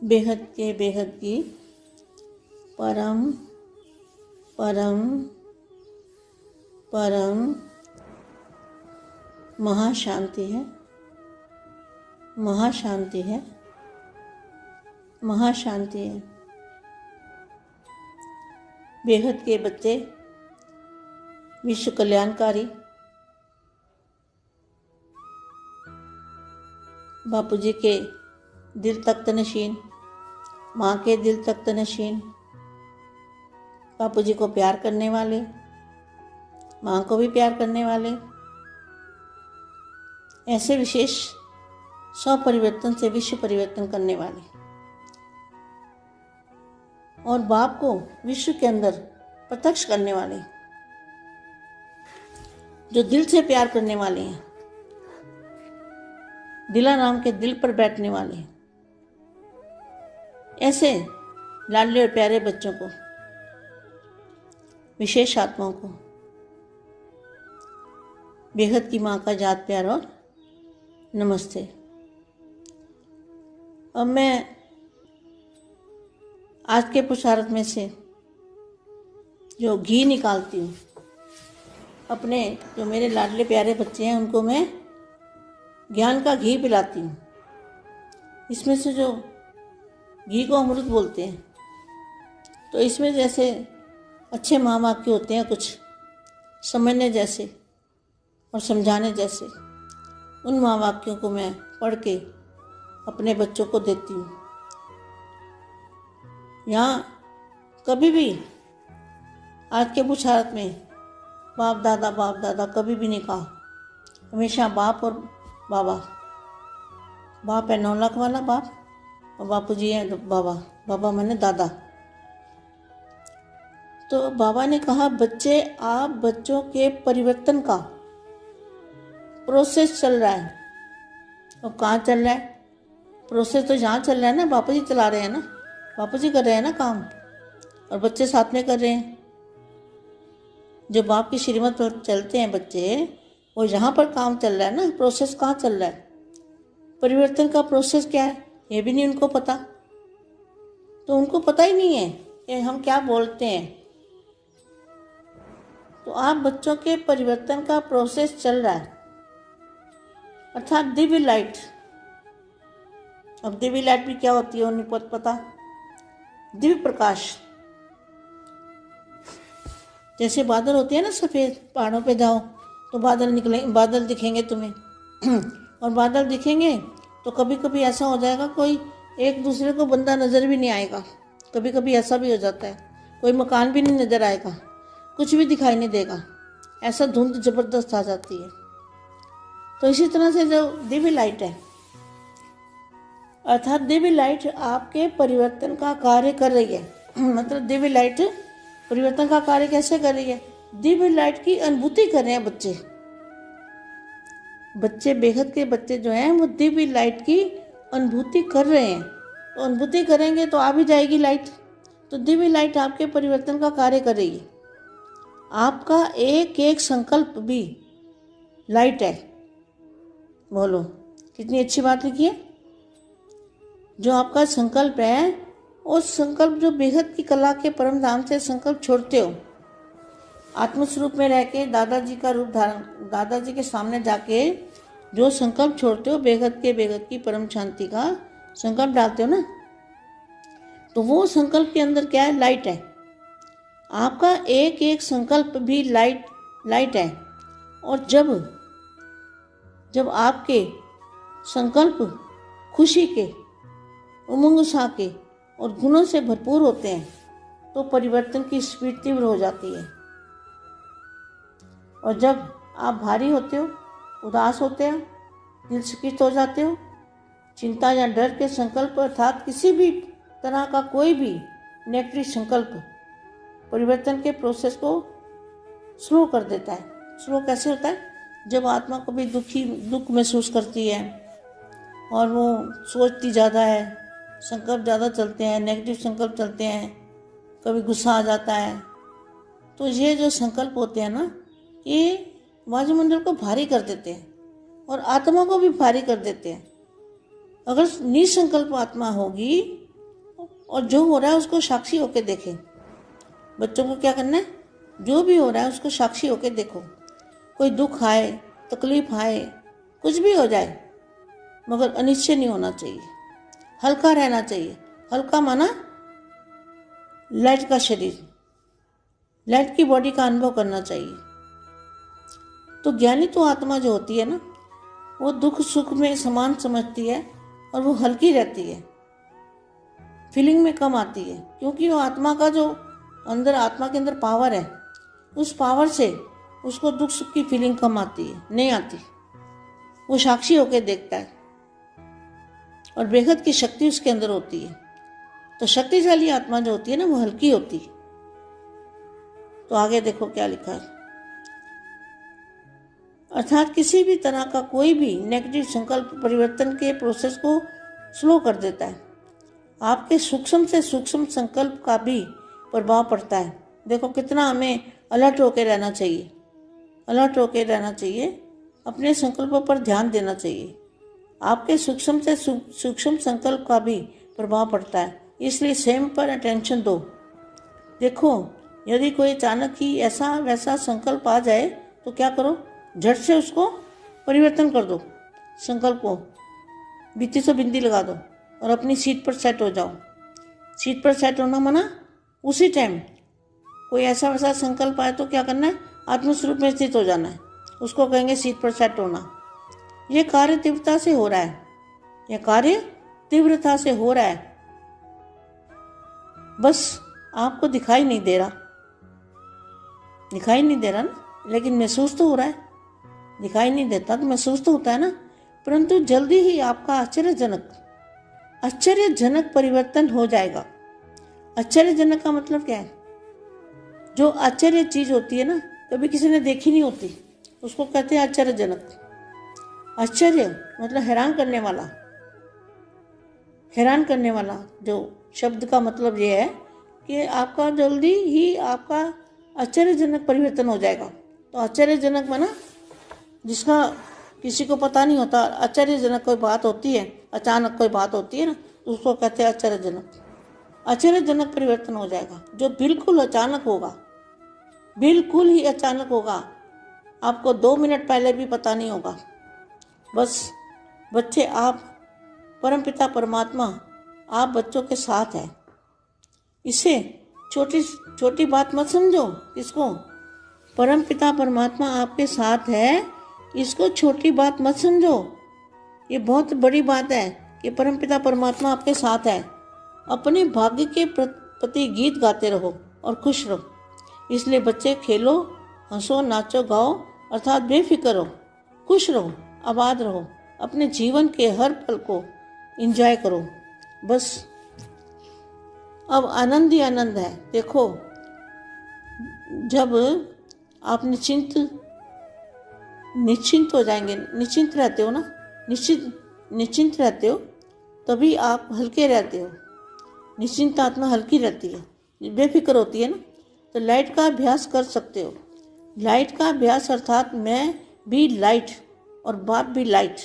बेहद की परम परम परम महाशांति है, महाशांति है, महाशांति है। बेहद के बच्चे विश्व कल्याणकारी बापूजी के दिल तख्त नशीन, माँ के दिल तख्त नशीन, बापूजी को प्यार करने वाले, माँ को भी प्यार करने वाले, ऐसे विशेष स्वपरिवर्तन से विश्व परिवर्तन करने वाले और बाप को विश्व के अंदर प्रत्यक्ष करने वाले, जो दिल से प्यार करने वाले हैं, दिला राम के दिल पर बैठने वाले, ऐसे लाडले और प्यारे बच्चों को, विशेष आत्माओं को बेहद की माँ का याद प्यार और नमस्ते। अब मैं आज के पुरुषार्थ में से जो घी निकालती हूँ, अपने जो मेरे लाडले प्यारे बच्चे हैं उनको मैं ज्ञान का घी पिलाती हूँ। इसमें से जो घी को अमृत बोलते हैं, तो इसमें जैसे अच्छे माँ वाक्य होते हैं, कुछ समझने जैसे और समझाने जैसे, उन माँ वाक्यों को मैं पढ़ के अपने बच्चों को देती हूँ। यहाँ कभी भी आज के पुरुषार्थ में बाप दादा कभी भी नहीं कहा, हमेशा बाप और बाबा। बाप है 9 लाख वाला बाप और बापूजी है बाबा। बाबा मैंने दादा। तो बाबा ने कहा, बच्चे आप बच्चों के परिवर्तन का प्रोसेस चल रहा है। अब कहाँ चल रहा है प्रोसेस? तो यहाँ चल रहा है ना, बापूजी चला रहे हैं ना, बापूजी कर रहे हैं ना काम, और बच्चे साथ में कर रहे हैं। जो बाप की श्रीमत पर चलते हैं बच्चे, वो यहाँ पर काम चल रहा है ना। प्रोसेस कहाँ चल रहा है? परिवर्तन का प्रोसेस क्या है ये भी नहीं उनको पता। तो उनको पता ही नहीं है कि हम क्या बोलते हैं। तो आप बच्चों के परिवर्तन का प्रोसेस चल रहा है, अर्थात दिव्य लाइट। अब दिव्य लाइट भी क्या होती है उन्हें पता। दिव्य प्रकाश, जैसे बादल होते हैं ना सफ़ेद, पहाड़ों पे जाओ तो बादल निकले, बादल दिखेंगे तुम्हें और बादल दिखेंगे तो कभी कभी ऐसा हो जाएगा कोई एक दूसरे को बंदा नज़र भी नहीं आएगा। कभी कभी ऐसा भी हो जाता है, कोई मकान भी नहीं नज़र आएगा, कुछ भी दिखाई नहीं देगा, ऐसा धुंध ज़बरदस्त आ जाती है। तो इसी तरह से जो दिव्य लाइट है, अर्थात दिव्य लाइट आपके परिवर्तन का कार्य कर रही है। मतलब दिव्य लाइट परिवर्तन का कार्य कैसे कर रही है? दिव्य लाइट की अनुभूति कर रहे हैं बच्चे। बच्चे बेहद के बच्चे जो हैं वो दिव्य लाइट की अनुभूति कर रहे हैं। तो अनुभूति करेंगे तो आ भी जाएगी लाइट। तो दिव्य लाइट आपके परिवर्तन का कार्य कर रही है। आपका एक एक संकल्प भी लाइट है। बोलो कितनी अच्छी बात लिखी है। जो आपका संकल्प है, उस संकल्प जो बेहद की कला के परम धाम से संकल्प छोड़ते हो, आत्मस्वरूप में रह के दादाजी का रूप धारण, दादाजी के सामने जाके जो संकल्प छोड़ते हो, बेहद की परम शांति का संकल्प डालते हो ना, तो वो संकल्प के अंदर क्या है? लाइट है। आपका एक एक संकल्प भी लाइट है। और जब आपके संकल्प खुशी के, उमंग उत्साह के और गुणों से भरपूर होते हैं, तो परिवर्तन की स्पीड तीव्र हो जाती है। और जब आप भारी होते हो, उदास होते हो, दिल शिकिस्त हो जाते हो, चिंता या डर के संकल्प अर्थात किसी भी तरह का कोई भी नेगेटिव संकल्प परिवर्तन के प्रोसेस को स्लो कर देता है। स्लो कैसे होता है? जब आत्मा कभी दुख महसूस करती है और वो सोचती ज़्यादा है, संकल्प ज़्यादा चलते हैं, नेगेटिव संकल्प चलते हैं, कभी गुस्सा आ जाता है, तो ये जो संकल्प होते हैं ना, ये वायुमंडल को भारी कर देते हैं और आत्मा को भी भारी कर देते हैं। अगर निसंकल्प आत्मा होगी और जो हो रहा है उसको साक्षी होकर देखें। बच्चों को क्या करना है, जो भी हो रहा है उसको साक्षी होकर देखो। कोई दुख आए, तकलीफ आए, कुछ भी हो जाए, मगर अनिश्चय नहीं होना चाहिए, हल्का रहना चाहिए। हल्का माना लाइट का शरीर, लाइट की बॉडी का अनुभव करना चाहिए। तो ज्ञानी तो आत्मा जो होती है ना, वो दुख सुख में समान समझती है और वो हल्की रहती है, फीलिंग में कम आती है, क्योंकि वो आत्मा का जो अंदर, आत्मा के अंदर पावर है, उस पावर से उसको दुख सुख की फीलिंग कम आती है, नहीं आती। वो साक्षी होकर देखता है और बेहद की शक्ति उसके अंदर होती है। तो शक्तिशाली आत्मा जो होती है ना, वो हल्की होती है। तो आगे देखो क्या लिखा है। अर्थात किसी भी तरह का कोई भी नेगेटिव संकल्प परिवर्तन के प्रोसेस को स्लो कर देता है। आपके सूक्ष्म से सूक्ष्म संकल्प का भी प्रभाव पड़ता है। देखो कितना हमें अलर्ट होकर रहना चाहिए, अलर्ट होकर रहना चाहिए, अपने संकल्पों पर ध्यान देना चाहिए। आपके सूक्ष्म से सूक्ष्म संकल्प का भी प्रभाव पड़ता है, इसलिए स्वयं पर अटेंशन दो। देखो यदि कोई अचानक ही ऐसा वैसा संकल्प आ जाए तो क्या करो, झट से उसको परिवर्तन कर दो, संकल्प को बीती से बिंदी लगा दो और अपनी सीट पर सेट हो जाओ। सीट पर सेट होना माना उसी टाइम कोई ऐसा वैसा संकल्प आए तो क्या करना है, आत्मस्वरूप में स्थित हो जाना है, उसको कहेंगे सीट पर सेट होना। ये कार्य तीव्रता से हो रहा है, यह कार्य तीव्रता से हो रहा है, बस आपको दिखाई नहीं दे रहा, दिखाई नहीं दे रहा ना, लेकिन महसूस तो हो रहा है। दिखाई नहीं देता तो महसूस तो होता है ना, परंतु जल्दी ही आपका आश्चर्यजनक परिवर्तन हो जाएगा। आश्चर्यजनक का मतलब क्या है, जो आश्चर्य चीज होती है ना, कभी किसी ने देखी नहीं होती, उसको कहते हैं आश्चर्यजनक। आश्चर्य मतलब हैरान करने वाला, हैरान करने वाला जो शब्द का मतलब ये है कि आपका जल्दी ही आपका आश्चर्यजनक परिवर्तन हो जाएगा। तो आश्चर्यजनक माना जिसका किसी को पता नहीं होता, आश्चर्यजनक कोई बात होती है, अचानक कोई बात होती है ना, तो उसको कहते हैं आश्चर्यजनक। आश्चर्यजनक परिवर्तन हो जाएगा जो बिल्कुल अचानक होगा, बिल्कुल ही अचानक होगा, आपको 2 मिनट पहले भी पता नहीं होगा। बस बच्चे, आप परमपिता परमात्मा आप बच्चों के साथ है, इसे छोटी छोटी बात मत समझो। इसको परमपिता परमात्मा आपके साथ है, इसको छोटी बात मत समझो, ये बहुत बड़ी बात है कि परमपिता परमात्मा आपके साथ है। अपने भाग्य के प्रति गीत गाते रहो और खुश रहो। इसलिए बच्चे खेलो, हंसो, नाचो, गाओ, अर्थात बेफिक्र रहो, खुश रहो, आबाद रहो, अपने जीवन के हर पल को एंजॉय करो। बस अब आनंद ही आनंद है। देखो जब आप निश्चिंत हो जाएंगे, निश्चिंत रहते हो ना, निश्चिंत रहते हो, तभी आप हल्के रहते हो। निश्चिंत आत्मा हल्की रहती है, बेफिक्र होती है ना। तो लाइट का अभ्यास कर सकते हो। लाइट का अभ्यास अर्थात मैं भी लाइट और बाप भी लाइट,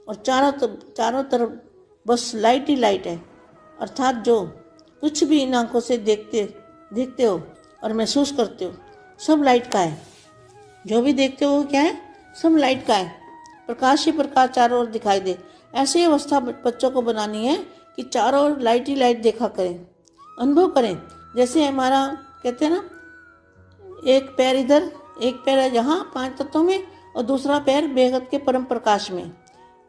और चारों तरफ बस लाइट ही लाइट है। अर्थात जो कुछ भी इन आंखों से देखते हो और महसूस करते हो, सब लाइट का है। जो भी देखते हो क्या है, सब लाइट का है। प्रकाश ही प्रकाश चारों ओर दिखाई दे। ऐसी अवस्था बच्चों को बनानी है कि चारों ओर लाइट ही लाइट देखा करें, अनुभव करें। जैसे हमारा कहते हैं ना, एक पैर इधर, एक पैर है यहाँ 5 तत्वों में, और दूसरा पैर बेहद के परम प्रकाश में।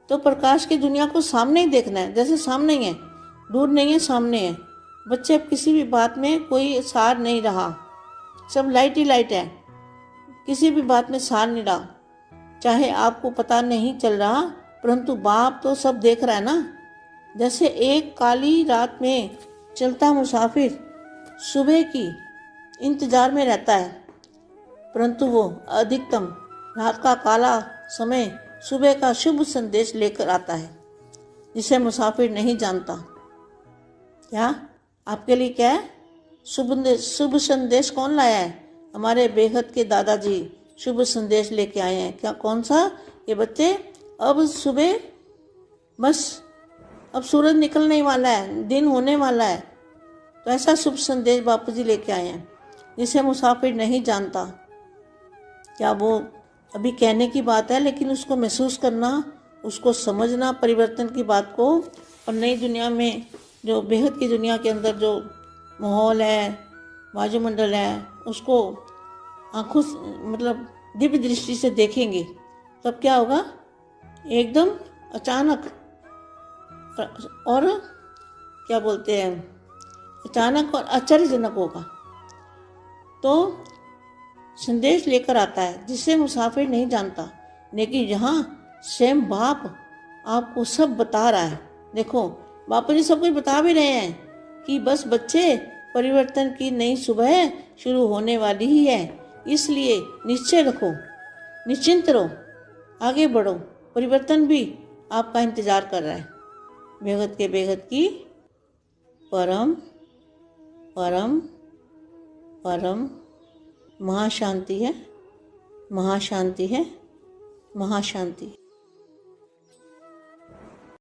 तो प्रकाश की दुनिया को सामने ही देखना है, जैसे सामने ही है, दूर नहीं है, सामने है। बच्चे अब किसी भी बात में कोई सार नहीं रहा, सब लाइट ही लाइट है, किसी भी बात में सार नहीं रहा। चाहे आपको पता नहीं चल रहा, परंतु बाप तो सब देख रहा है ना। जैसे एक काली रात में चलता मुसाफिर सुबह की इंतजार में रहता है, परंतु वो अधिकतम रात का काला समय सुबह का शुभ संदेश लेकर आता है, जिसे मुसाफिर नहीं जानता। क्या आपके लिए क्या है शुभ संदेश? कौन लाया है? हमारे बेहद के दादाजी शुभ संदेश लेके आए हैं। क्या, कौन सा? ये बच्चे, अब सुबह बस, अब सूरज निकलने वाला है, दिन होने वाला है, तो ऐसा शुभ संदेश बापू जी लेके आए हैं, जिसे मुसाफिर नहीं जानता। क्या वो अभी कहने की बात है, लेकिन उसको महसूस करना, उसको समझना, परिवर्तन की बात को, और नई दुनिया में, जो बेहद की दुनिया के अंदर जो माहौल है, वायुमंडल है, उसको आंखों मतलब दिव्य दृष्टि से देखेंगे, तब क्या होगा, एकदम अचानक, और क्या बोलते हैं, अचानक और आश्चर्यजनक होगा। तो संदेश लेकर आता है जिसे मुसाफिर नहीं जानता, लेकिन यहाँ स्वयं बाप आपको सब बता रहा है। देखो, बापू जी सब कुछ बता भी रहे हैं कि बस बच्चे, परिवर्तन की नई सुबह शुरू होने वाली ही है, इसलिए निश्चय रखो, निश्चिंत रहो, आगे बढ़ो, परिवर्तन भी आपका इंतजार कर रहा है। बेहद के बेहद की परम परम परम महाशांति है, महाशांति है, महाशांति।